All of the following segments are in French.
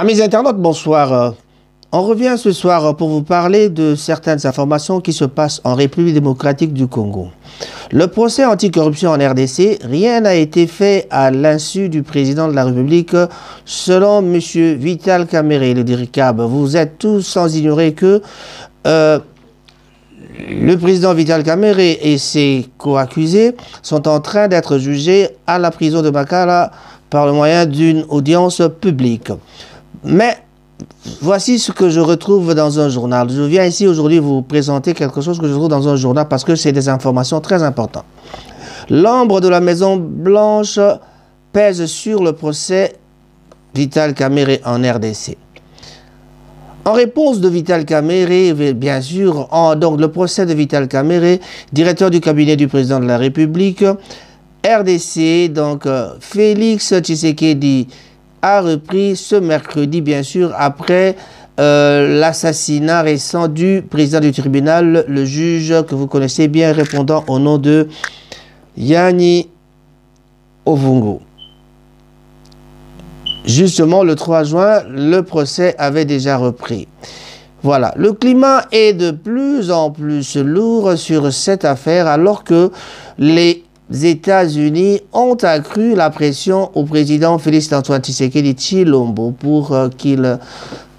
Amis internautes, bonsoir. On revient ce soir pour vous parler de certaines informations qui se passent en République démocratique du Congo. Le procès anticorruption en RDC, rien n'a été fait à l'insu du président de la République, selon M. Vital Kamerhe, le DIRCAB. Vous êtes tous sans ignorer que le président Vital Kamerhe et ses co-accusés sont en train d'être jugés à la prison de Makala par le moyen d'une audience publique. Mais voici ce que je retrouve dans un journal. Je viens ici aujourd'hui vous présenter quelque chose que je trouve dans un journal parce que c'est des informations très importantes. L'ombre de la Maison Blanche pèse sur le procès Vital Kamerhe en RDC. En réponse de Vital Kamerhe, bien sûr, donc le procès de Vital Kamerhe, directeur du cabinet du président de la République, RDC, donc Félix Tshisekedi, a repris ce mercredi, bien sûr, après l'assassinat récent du président du tribunal, le juge que vous connaissez bien, répondant au nom de Yanni Ovungu. Justement, le 3 juin, le procès avait déjà repris. Voilà, le climat est de plus en plus lourd sur cette affaire, alors que les États-Unis ont accru la pression au président Félix Antoine Tshisekedi Tshilombo pour qu'il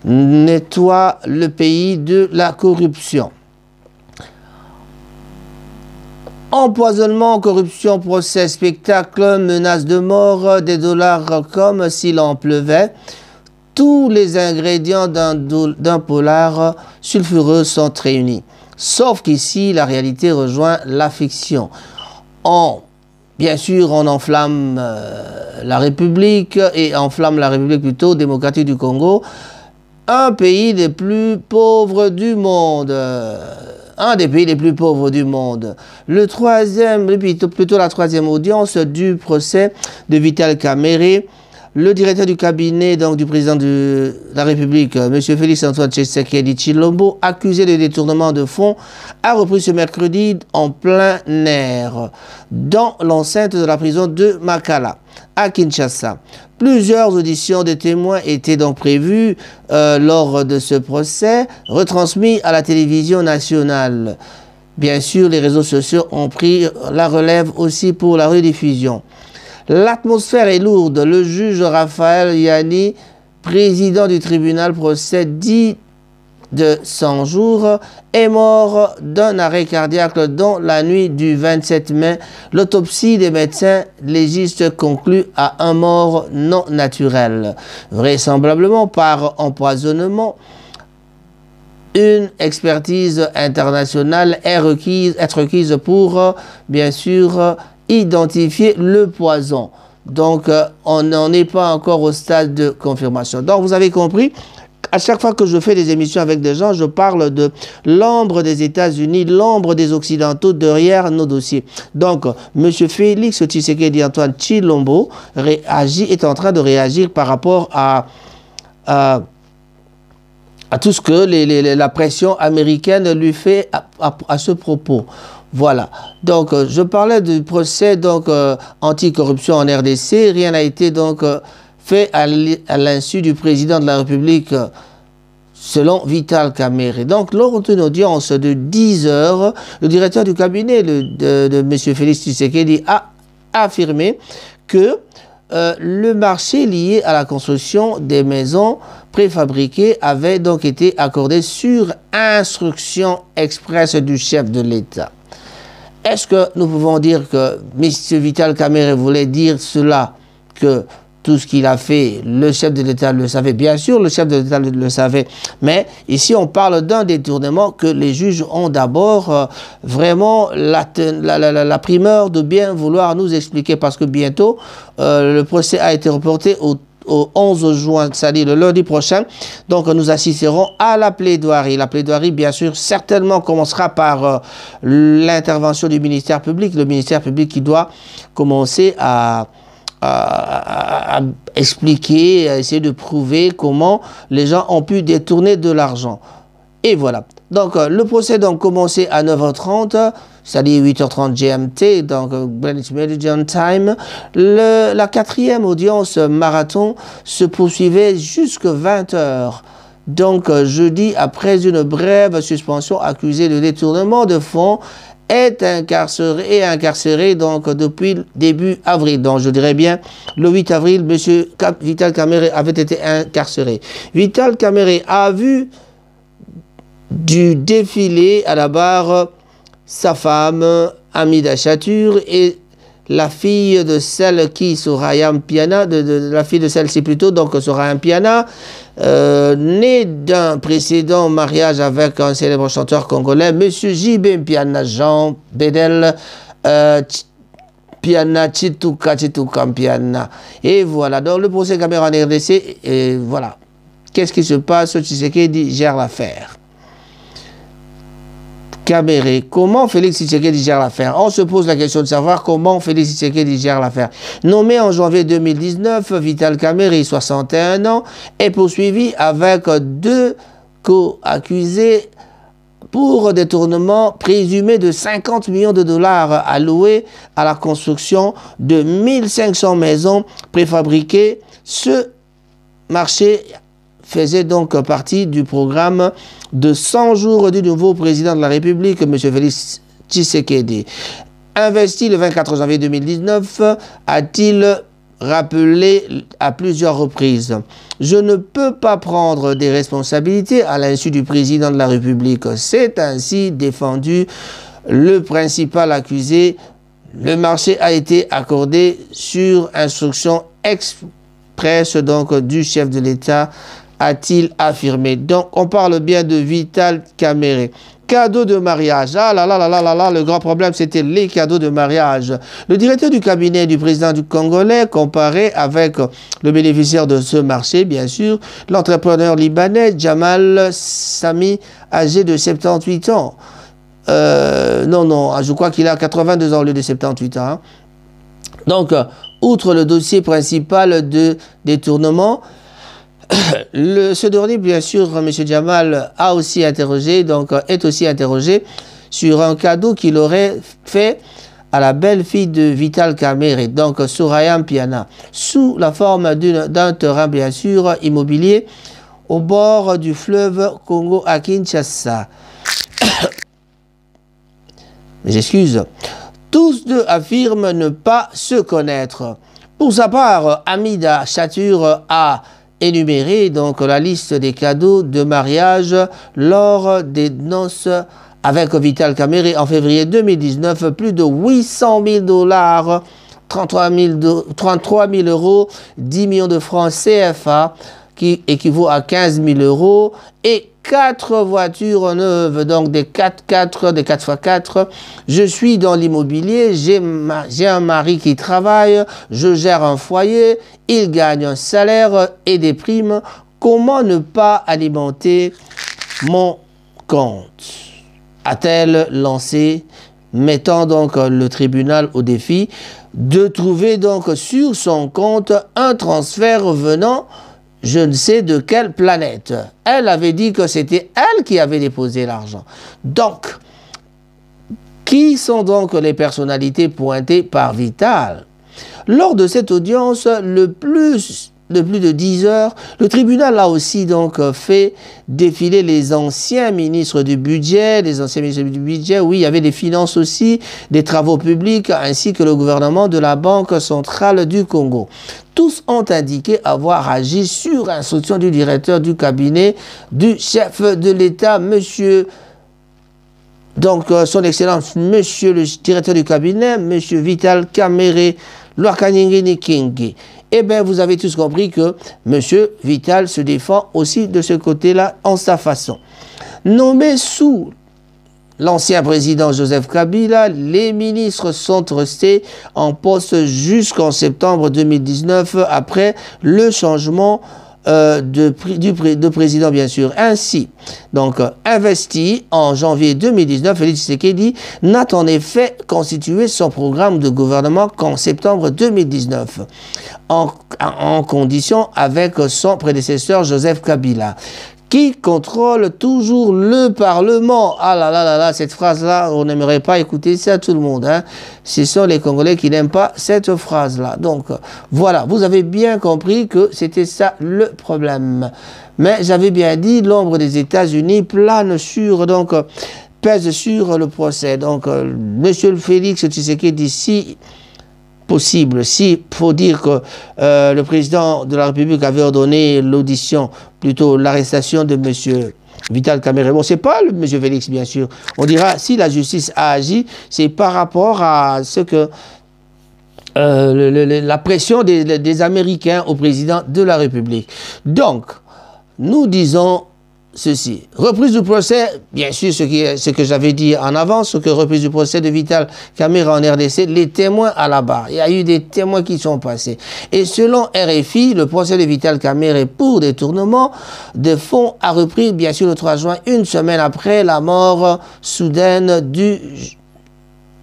nettoie le pays de la corruption. Empoisonnement, corruption, procès, spectacle, menace de mort, des dollars comme s'il en pleuvait. Tous les ingrédients d'un polar sulfureux sont réunis. Sauf qu'ici, la réalité rejoint la fiction. Bien sûr, on enflamme la République, et enflamme la République plutôt démocratique du Congo, un pays des plus pauvres du monde. Un des pays les plus pauvres du monde. Plutôt la troisième audience du procès de Vital Kamerhe, le directeur du cabinet donc, du président de la République, M. Félix Antoine Tshisekedi Tshilombo, accusé de détournement de fonds, a repris ce mercredi en plein air dans l'enceinte de la prison de Makala, à Kinshasa. Plusieurs auditions de témoins étaient donc prévues lors de ce procès, retransmis à la télévision nationale. Bien sûr, les réseaux sociaux ont pris la relève aussi pour la rediffusion. L'atmosphère est lourde. Le juge Raphaël Yanni, président du tribunal, procès dit de 100 jours, est mort d'un arrêt cardiaque dans la nuit du 27 mai. L'autopsie des médecins légistes conclut à un mort non naturel, vraisemblablement par empoisonnement. Une expertise internationale est requise pour, bien sûr, identifier le poison. Donc, on n'en est pas encore au stade de confirmation. Donc, vous avez compris, à chaque fois que je fais des émissions avec des gens, je parle de l'ombre des États-Unis, l'ombre des Occidentaux derrière nos dossiers. Donc, M. Félix Tshisekedi Antoine Tshilombo est en train de réagir par rapport à tout ce que la pression américaine lui fait à ce propos. Voilà, donc je parlais du procès anticorruption en RDC. Rien n'a été donc fait à l'insu du président de la République, selon Vital Kamerhe. Donc lors d'une audience de 10 heures, le directeur du cabinet de M. Félix Tshisekedi a affirmé que le marché lié à la construction des maisons préfabriquées avait donc été accordé sur instruction expresse du chef de l'État. Est-ce que nous pouvons dire que M. Vital Kamerhe voulait dire cela, que tout ce qu'il a fait, le chef de l'État le savait? Bien sûr, le chef de l'État le savait. Mais ici, on parle d'un détournement que les juges ont d'abord vraiment la primeur de bien vouloir nous expliquer. Parce que bientôt, le procès a été reporté au 11 juin, c'est-à-dire le lundi prochain. Donc nous assisterons à la plaidoirie. La plaidoirie, bien sûr, certainement commencera par l'intervention du ministère public. Le ministère public qui doit commencer à expliquer, à essayer de prouver comment les gens ont pu détourner de l'argent. Et voilà. Donc, le procès donc commencé à 9h30, c'est-à-dire 8h30 GMT, donc Greenwich Mean Time. La quatrième audience marathon se poursuivait jusqu'à 20h. Donc, jeudi, après une brève suspension, accusé de détournement de fonds, est incarcéré donc depuis début avril. Donc je dirais bien le 8 avril, M. Vital Kamerhe avait été incarcéré. Vital Kamerhe a vu du défilé à la barre sa femme Hamida Chatur et la fille de celle qui Soraya Mpiana, la fille de celle-ci plutôt, donc Soraya Mpiana, née d'un précédent mariage avec un célèbre chanteur congolais, M. J.B. Mpiana, Jean Bedel, Mpiana, Chituka Mpiana. Et voilà, donc le procès Kamerhe en RDC, et voilà. Qu'est-ce qui se passe? Tshisekedi gère l'affaire. Kamerhe, comment Félix Tshisekedi gère l'affaire? On se pose la question de savoir comment Félix Tshisekedi gère l'affaire. Nommé en janvier 2019, Vital Kamerhe, 61 ans, est poursuivi avec 2 co-accusés pour détournement présumé de 50 millions de dollars alloués à la construction de 1500 maisons préfabriquées. Ce marché faisait donc partie du programme de 100 jours du nouveau président de la République, M. Félix Tshisekedi. Investi le 24 janvier 2019, a-t-il rappelé à plusieurs reprises. Je ne peux pas prendre des responsabilités à l'insu du président de la République. C'est ainsi défendu le principal accusé. Le marché a été accordé sur instruction express donc du chef de l'État, a-t-il affirmé. Donc, on parle bien de Vital Kamerhe. Cadeau de mariage. Ah là là là là là là, le grand problème, c'était les cadeaux de mariage. Le directeur du cabinet du président du Congolais comparé avec le bénéficiaire de ce marché, bien sûr, l'entrepreneur libanais Jamal Sami, âgé de 78 ans. Non, je crois qu'il a 82 ans au lieu de 78 ans. Hein. Donc, outre le dossier principal de détournement, ce dernier, bien sûr, M. Jamal a aussi interrogé, donc est aussi interrogé sur un cadeau qu'il aurait fait à la belle-fille de Vital Kamerhe, donc Soraya Mpiana, sous la forme d'un terrain, bien sûr, immobilier au bord du fleuve Congo à Kinshasa. J'excuse. Tous deux affirment ne pas se connaître. Pour sa part, Hamida Chatur a énuméré donc la liste des cadeaux de mariage lors des noces avec Vital Kamerhe en février 2019, plus de 800 000 dollars, 33 000 euros, 10 millions de francs CFA, qui équivaut à 15 000 euros, et 4 voitures neuves, donc des 4x4, des 4x4. Je suis dans l'immobilier, j'ai un mari qui travaille, je gère un foyer, il gagne un salaire et des primes. Comment ne pas alimenter mon compte? A-t-elle lancé, mettant donc le tribunal au défi de trouver donc sur son compte un transfert venant je ne sais de quelle planète. Elle avait dit que c'était elle qui avait déposé l'argent. Donc, qui sont donc les personnalités pointées par Vital? Lors de cette audience, de plus de 10 heures, le tribunal a aussi donc fait défiler les anciens ministres du budget, oui, il y avait des finances aussi, des travaux publics, ainsi que le gouvernement de la Banque centrale du Congo. Tous ont indiqué avoir agi sur instruction du directeur du cabinet du chef de l'État, monsieur, donc son Excellence, monsieur le directeur du cabinet, monsieur Vital Kamerhe Lwakanyingini Kingi. Eh bien, vous avez tous compris que monsieur Vital se défend aussi de ce côté-là en sa façon. Nommé sous l'ancien président Joseph Kabila, les ministres sont restés en poste jusqu'en septembre 2019 après le changement de président, bien sûr. Ainsi, donc, investi en janvier 2019, Félix Tshisekedi n'a en effet constitué son programme de gouvernement qu'en septembre 2019, en condition avec son prédécesseur Joseph Kabila. qui contrôle toujours le Parlement. Ah là là là là, cette phrase-là, on n'aimerait pas écouter ça tout le monde. Hein. Ce sont les Congolais qui n'aiment pas cette phrase-là. Donc voilà, vous avez bien compris que c'était ça le problème. Mais j'avais bien dit, l'ombre des États-Unis plane sur, donc pèse sur le procès. Donc Monsieur Félix Tshisekedi, si possible, si faut dire que le président de la République avait ordonné l'audition, plutôt l'arrestation de monsieur Vital Kamerhe. Bon, c'est pas le monsieur Félix, bien sûr. On dira, si la justice a agi, c'est par rapport à ce que la pression des Américains au président de la République. Donc, nous disons ceci. Reprise du procès, bien sûr, ce que j'avais dit en avance, que reprise du procès de Vital Kamerhe en RDC, les témoins à la barre. Il y a eu des témoins qui sont passés. Et selon RFI, le procès de Vital Kamerhe pour détournement de fonds a repris, bien sûr, le 3 juin, une semaine après la mort soudaine du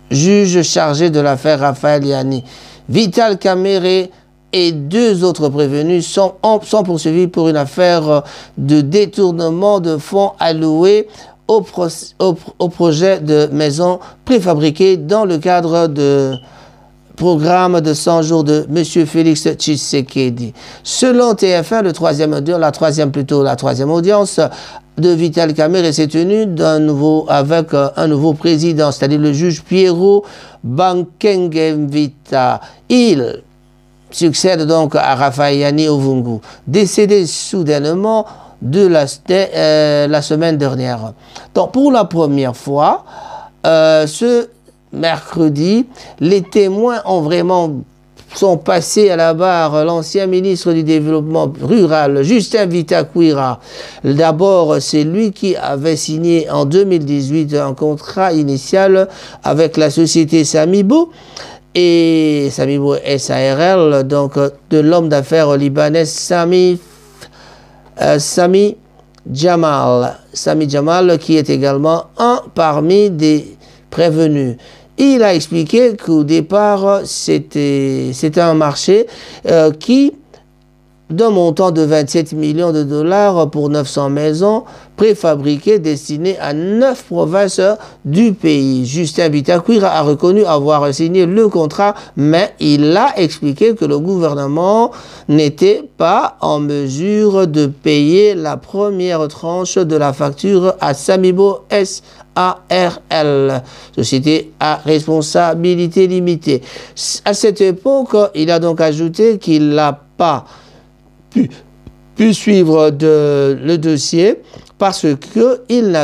juge chargé de l'affaire Raphaël Yanni. Vital Kamerhe et 2 autres prévenus sont poursuivis pour une affaire de détournement de fonds alloués au projet de maison préfabriquée dans le cadre de programme de 100 jours de M. Félix Tshisekedi. Selon TF1, la troisième audience de Vital Kamerhe s'est tenue avec un nouveau président, c'est-à-dire le juge Pierrot Bankengemvita. Il succède donc à Raphaël Yanni Ovungu, décédé soudainement la semaine dernière. Donc pour la première fois, ce mercredi, les témoins sont passés à la barre. L'ancien ministre du Développement rural, Justin Bitakwira. D'abord, c'est lui qui avait signé en 2018 un contrat initial avec la société Samibo, et Samibo SARL, donc de l'homme d'affaires libanais Sami Jamal. Sami Jamal, qui est également un parmi des prévenus. Il a expliqué qu'au départ, c'était un marché qui, d'un montant de 27 millions de dollars pour 900 maisons préfabriquées destinées à 9 provinces du pays. Justin Bitakwira a reconnu avoir signé le contrat, mais il a expliqué que le gouvernement n'était pas en mesure de payer la première tranche de la facture à Samibo SARL, société à responsabilité limitée. À cette époque, il a donc ajouté qu'il n'a pas pu suivre le dossier parce qu'il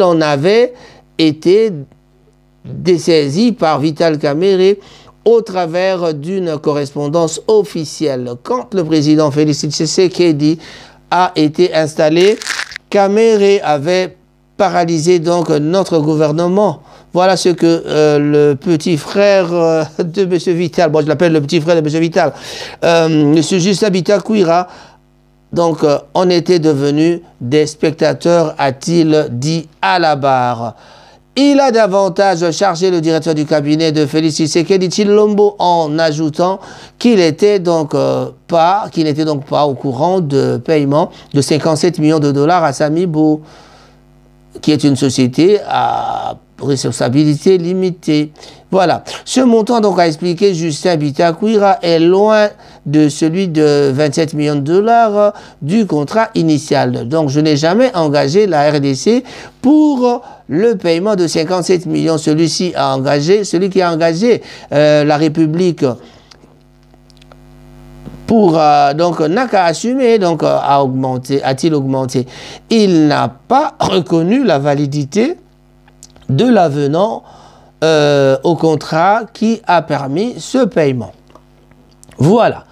en avait été dessaisi par Vital Kamerhe au travers d'une correspondance officielle. Quand le président Félix Tshisekedi a été installé, Kamerhe avait paralysé donc notre gouvernement. Voilà ce que le petit frère de M. Vital, bon je l'appelle le petit frère de M. Vital, M. Justin Bitakwira, donc on était devenus des spectateurs, a-t-il dit à la barre. Il a davantage chargé le directeur du cabinet de Félix Tshisekedi Tshilombo en ajoutant qu'il n'était donc pas au courant de paiement de 57 millions de dollars à Samibo, qui est une société à responsabilité limitée. Voilà. Ce montant, donc, a expliqué Justin Bitakwira, est loin de celui de 27 millions de dollars du contrat initial. Donc, je n'ai jamais engagé la RDC pour le paiement de 57 millions. Celui qui a engagé la République pour donc n'a qu'à assumer, donc a-t-il augmenté. Il n'a pas reconnu la validité de l'avenant au contrat qui a permis ce paiement. Voilà.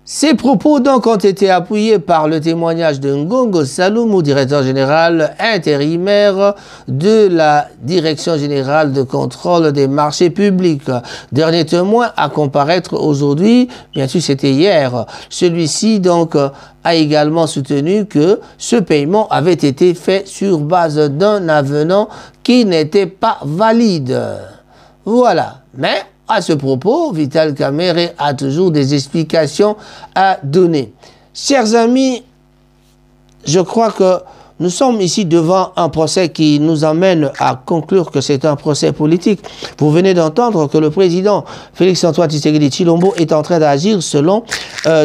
Ces propos donc ont été appuyés par le témoignage de Ngongo Saloumou, directeur général intérimaire de la Direction générale de contrôle des marchés publics. Dernier témoin à comparaître aujourd'hui, bien sûr c'était hier. Celui-ci donc a également soutenu que ce paiement avait été fait sur base d'un avenant qui n'était pas valide. Voilà. Mais à ce propos, Vital Kamerhe a toujours des explications à donner. Chers amis, je crois que nous sommes ici devant un procès qui nous amène à conclure que c'est un procès politique. Vous venez d'entendre que le président Félix-Antoine Tshisekedi Tshilombo est en train d'agir selon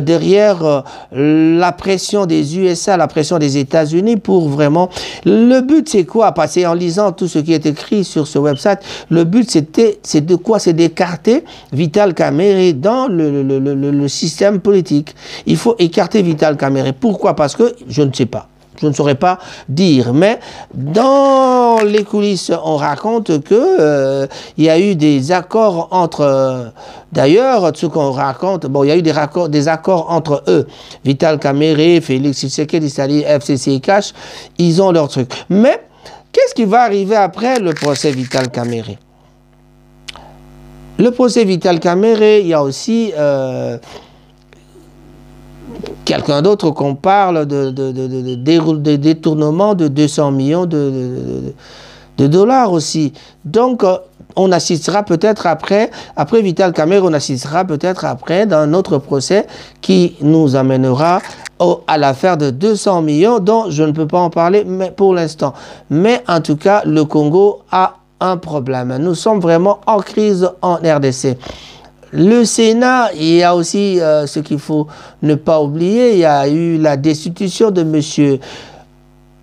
derrière la pression des USA, la pression des États-Unis pour vraiment... Le but c'est quoi? Parce que en lisant tout ce qui est écrit sur ce website, le but c'est de quoi? C'est d'écarter Vital Kamerhe dans le système politique. Il faut écarter Vital Kamerhe. Pourquoi? Parce que je ne sais pas. Je ne saurais pas dire, mais dans les coulisses, on raconte que il y a eu des accords entre... D'ailleurs, ce qu'on raconte, bon, il y a eu des accords entre eux. Vital Kamerhe, Félix Tshisekedi, c'est-à-dire FCC et Cash, ils ont leur truc. Mais qu'est-ce qui va arriver après le procès Vital Kamerhe? Le procès Vital Kamerhe, il y a aussi... quelqu'un d'autre qu'on parle de détournement de 200 millions de dollars aussi. Donc, on assistera peut-être après Vital Kamerhe, on assistera peut-être après dans un autre procès qui nous amènera à l'affaire de 200 millions dont je ne peux pas en parler mais pour l'instant. Mais en tout cas, le Congo a un problème. Nous sommes vraiment en crise en RDC. Le Sénat, il y a aussi ce qu'il faut ne pas oublier, il y a eu la destitution de M.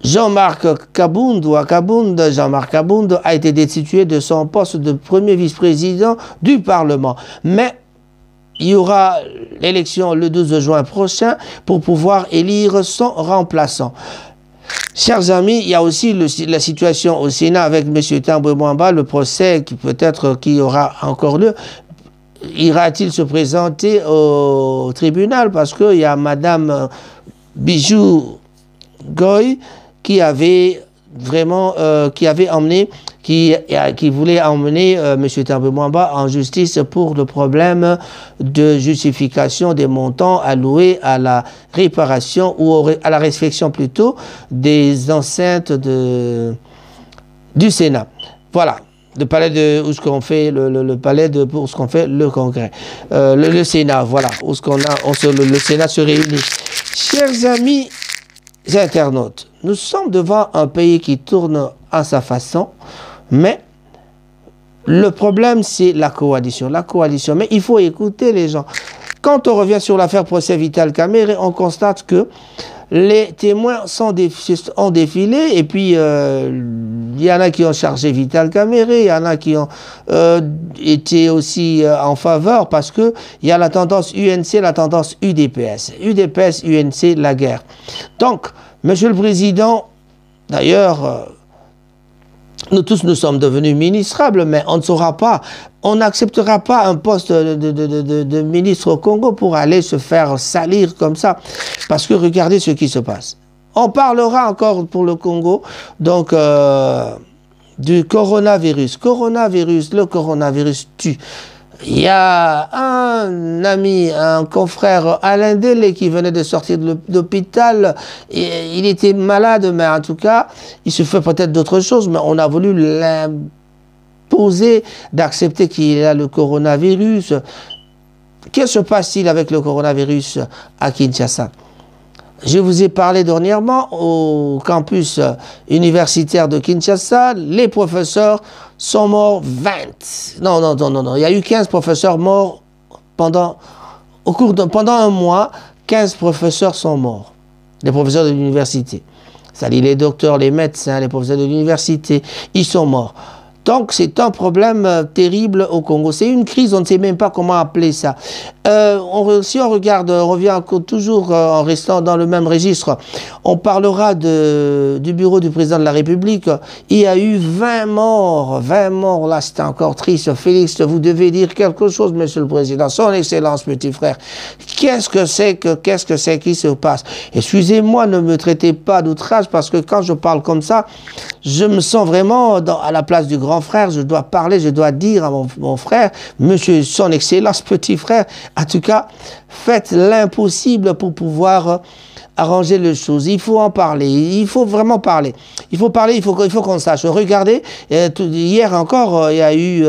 Jean-Marc Kabound, Jean-Marc Kabound a été destitué de son poste de premier vice-président du Parlement. Mais il y aura l'élection le 12 juin prochain pour pouvoir élire son remplaçant. Chers amis, il y a aussi la situation au Sénat avec M. Tambwe Mwamba, le procès qui peut-être qui aura encore lieu. Ira-t-il se présenter au tribunal parce qu'il y a Madame Bijou Goy qui avait vraiment qui voulait emmener M. Tambwe Mwamba en justice pour le problème de justification des montants alloués à la réparation ou à la réfection plutôt des enceintes du Sénat. Voilà. Le palais de où ce qu'on fait le palais de pour ce qu'on fait le congrès, le Sénat, voilà où ce qu'on a le Sénat se réunit. Chers amis internautes, nous sommes devant un pays qui tourne à sa façon, mais le problème c'est la coalition. Mais il faut écouter les gens. Quand on revient sur l'affaire procès Vital Kamerhe, on constate que les témoins ont défilé et puis il y en a qui ont chargé Vital Kamerhe, il y en a qui ont été aussi en faveur parce que il y a la tendance UNC, la tendance UDPS. UDPS, UNC, la guerre. Donc, Monsieur le Président, d'ailleurs, nous tous nous sommes devenus ministrables, mais on ne saura pas, on n'acceptera pas un poste de ministre au Congo pour aller se faire salir comme ça. Parce que regardez ce qui se passe. On parlera encore pour le Congo, donc du coronavirus. Le coronavirus tue. Il y a un ami, un confrère, Alain Delé, qui venait de sortir de l'hôpital. Il était malade, mais en tout cas, il se fait peut-être d'autres choses, mais on a voulu l'imposer d'accepter qu'il a le coronavirus. Que se passe-t-il avec le coronavirus à Kinshasa? Je vous ai parlé dernièrement au campus universitaire de Kinshasa, les professeurs sont morts 20. Non. Il y a eu 15 professeurs morts pendant un mois. 15 professeurs sont morts. Les professeurs de l'université. C'est-à-dire les docteurs, les médecins, les professeurs de l'université, ils sont morts. Donc c'est un problème terrible au Congo. C'est une crise, on ne sait même pas comment appeler ça. Si on regarde, on revient toujours en restant dans le même registre, on parlera du bureau du président de la République. Il y a eu 20 morts. 20 morts, là c'est encore triste. Félix, vous devez dire quelque chose, Monsieur le Président. Son Excellence, petit frère. Qu'est-ce que c'est qui se passe? Excusez-moi, ne me traitez pas d'outrage parce que quand je parle comme ça, je me sens vraiment à la place du grand grand frère, je dois parler, je dois dire à mon frère, monsieur, son excellence, petit frère, en tout cas, faites l'impossible pour pouvoir arranger les choses. Il faut en parler, il faut vraiment parler. Il faut parler, il faut qu'on sache. Regardez, hier encore, il y a eu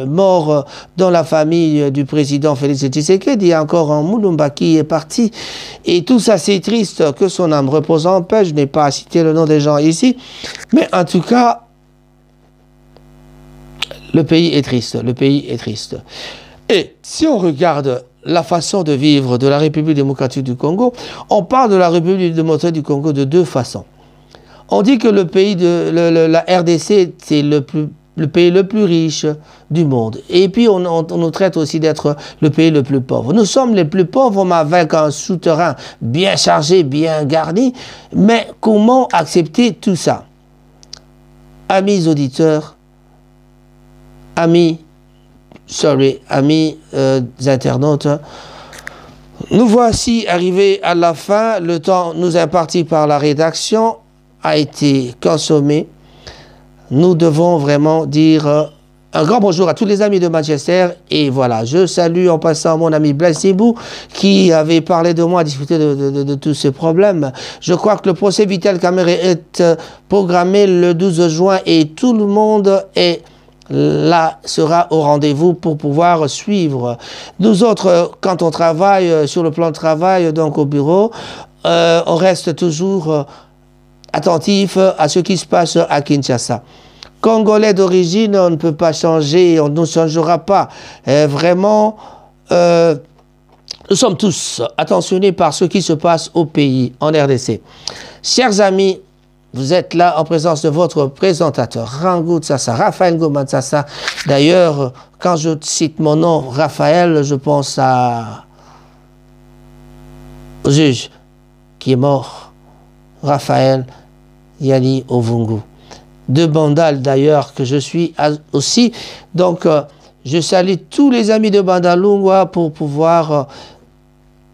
mort dans la famille du président Félix Tshisekedi. Il y a encore un Mulumba qui est parti. Et tout ça, c'est triste, que son âme repose en paix. Je n'ai pas cité le nom des gens ici. Mais en tout cas, le pays est triste. Le pays est triste. Et si on regarde la façon de vivre de la République démocratique du Congo, on parle de la République démocratique du Congo de deux façons. On dit que le pays de la RDC, c'est le pays le plus riche du monde. Et puis on nous traite aussi d'être le pays le plus pauvre. Nous sommes les plus pauvres, mais avec un souterrain bien chargé, bien garni. Mais comment accepter tout ça? Amis auditeurs, amis internautes, nous voici arrivés à la fin. Le temps nous imparti par la rédaction a été consommé. Nous devons vraiment dire un grand bonjour à tous les amis de Manchester. Et voilà, je salue en passant mon ami Blaise Sibou qui avait parlé de moi, discuté de tous ces problèmes. Je crois que le procès Vital Kamerhe est programmé le 12 juin et tout le monde est là, sera au rendez-vous pour pouvoir suivre. Nous autres, quand on travaille sur le plan de travail, donc au bureau, on reste toujours attentif à ce qui se passe à Kinshasa. Congolais d'origine, on ne peut pas changer, on ne changera pas. Vraiment, nous sommes tous attentionnés par ce qui se passe au pays, en RDC. Chers amis, vous êtes là en présence de votre présentateur, Rangou Tsassa, Raphaël Ngoma Tsassa. D'ailleurs, quand je cite mon nom, Raphaël, je pense au juge qui est mort, Raphaël Yani Ovungu. De Bandal d'ailleurs, que je suis aussi. Donc, je salue tous les amis de Bandalungwa pour pouvoir...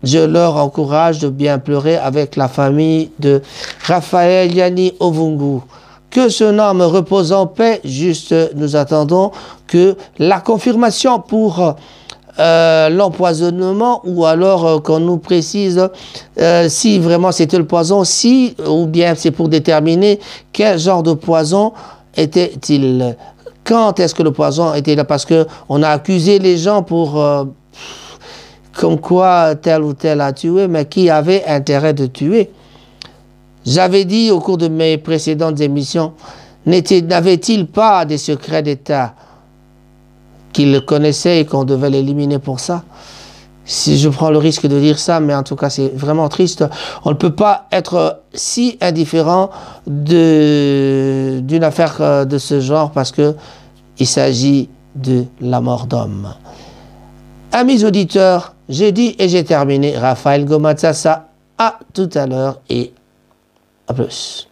je leur encourage de bien pleurer avec la famille de Raphaël Yani Ovungu. Que ce nom repose en paix. Juste, nous attendons que la confirmation pour l'empoisonnement ou alors qu'on nous précise si vraiment c'était le poison, si ou bien c'est pour déterminer quel genre de poison était-il. Quand est-ce que le poison était là? Parce qu'on a accusé les gens pour... comme quoi tel ou tel a tué, mais qui avait intérêt de tuer. J'avais dit au cours de mes précédentes émissions, n'avait-il pas des secrets d'État qu'il connaissait et qu'on devait l'éliminer pour ça? Si je prends le risque de dire ça, mais en tout cas c'est vraiment triste. On ne peut pas être si indifférent d'une affaire de ce genre parce qu'il s'agit de la mort d'homme. Amis auditeurs, j'ai dit et j'ai terminé. Raphaël Ngoma Tsassa, à tout à l'heure et à plus.